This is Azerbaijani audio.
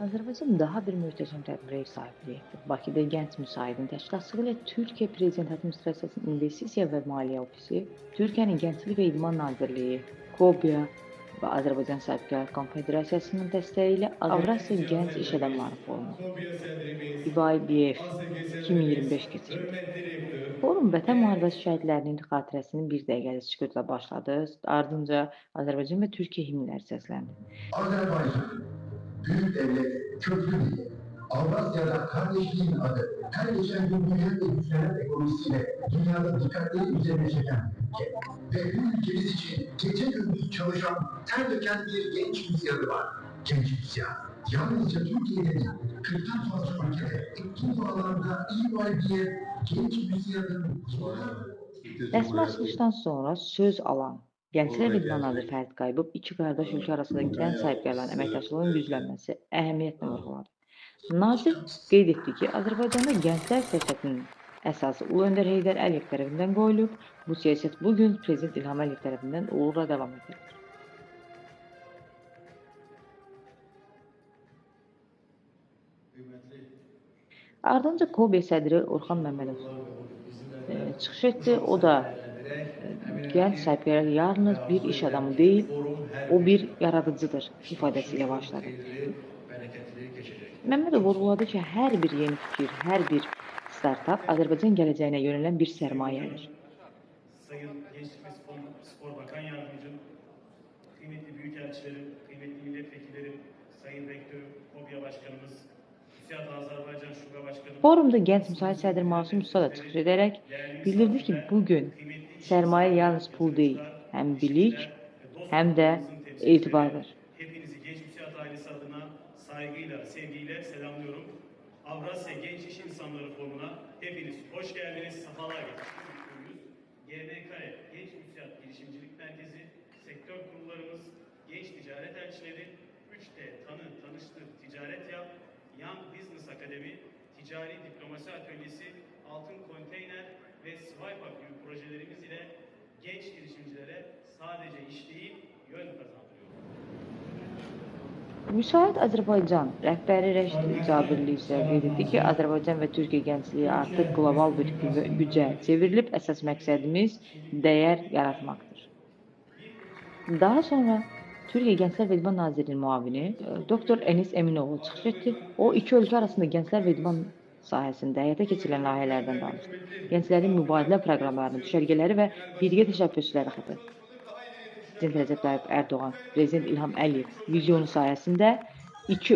Azərbaycan daha bir möhtəşəm tədbirə ev sahibliyi etdi. Bakıda Gənc Müsaitin təşkilatçılığı ilə Türkiyə Prezident Administrasiyasının İnvestisiya və Maliyyə Ofisi, Türkiyənin Gənclik və İdman Nazirliyi, KOBİA və Azərbaycan Sahibkarlar Konfederasiyasının dəstəyi ilə Avrasiya Gənc İş Adamları Forumu (İBAY-BF) 2025 keçirildi. Forum Vətən müharibəsi şəhidlərinin xatirəsinin bir dəqiqəlik sükutla başladı. Ardınca Azərbaycan və Türkiyə himnləri səsləndi. Azerbaycan, büyük devlet, köklü değil. Avrasya'da kardeşliğin adı, her geçen gün büyüyen ve güçlenen ekonomisiyle dünyada dikkatleri üzerine çeken bir ülke. Ve bu ülkemiz için gece gündüz çalışan, ter döken bir genç müzisyanı var. Genç müzisyen. Yalnızca Türkiye'de değil, 40'tan fazla ülkede, etkin alanda iyi var diye genç müzisyanın Rəsmi açılışdan sonra söz alan Gənclər və İdman naziri Fərid Qayıbov iki qardaş ölkə arasında gənc sahibkarların əməkdaşlığının güclənməsi əhəmiyyətini vurğuladı. Nazir qeyd etdi ki, Azərbaycanda gənclər siyasətinin əsası Ulu Öndər Heydər Əliyev tərəfindən qoyulub, bu siyasət bugün Prezident İlham Əliyev tərəfindən uğurla davam edilir. Ardınca KOBİ sədri Orxan Məmmədov çıxış etdi. O da gənc sahibkarlar yalnız bir iş adamı deyil, o bir yaradıcıdır ifadəsiyle başladı. Məmmədov vurğuladı ki, hər bir yeni fikir, hər bir startap Azərbaycan gələcəyinə yönələn bir sərmayədir. Sayın Gençlik ve Spor Bakan Yardımcım, kıymetli büyükelçilerim, kıymetli milletvekillerim, Sayın Rektörüm, KOBİA Başkanımız, TÜSİAD Azərbaycan Şube Başkanımız, Forumda gənc müsahib sədr Masum Usta da çıxış edərək bildirdi ki, bugün sərmayə yalnız pul deyil, həm bilik, həm də etibardır. hepinizi Genç TÜSİAD ailesi adına saygıyla, sevgiyle selamlıyorum. Avrasya Genç İş İnsanları Forumu'na hepiniz hoş geldiniz, sefalar getirdiniz. GMK Genç TÜSİAD Girişimcilik Merkezi, sektör kurullarımız, genç ticaret elçileri, 3T Tanı, Tanıştır, Ticaret Yap, Young Business Akademi, Ticari Diplomasi Atölyesi, Altın Konteyner ve Swipe gibi projelerimiz ile genç girişimcilere sadece iş değil, yön kazandırıyor. Müsait Azərbaycan rəhbəri Rəşid Cabirli isə qeyd etdi ki, Azərbaycan və Türkiyə gəncliyi artıq qlobal bir gücə çevrilib, əsas məqsədimiz dəyər yaratmaqdır. Daha sonra Türkiyə Gənclər və İdman Nazirliyinin müavini Dr. Enis Eminoğlu çıxış etdi. O, iki ölkə arasında gənclər və idman sahəsində həyata keçirilən layihələrdən danışdı. Gənclərin mübadilə proqramlarının düşərgələri və birgə təşəbbüsləri xatırladı. Prezident Rəcəb Tayyip Ərdoğan, Prezident İlham Əliyev vizyonu sayəsində iki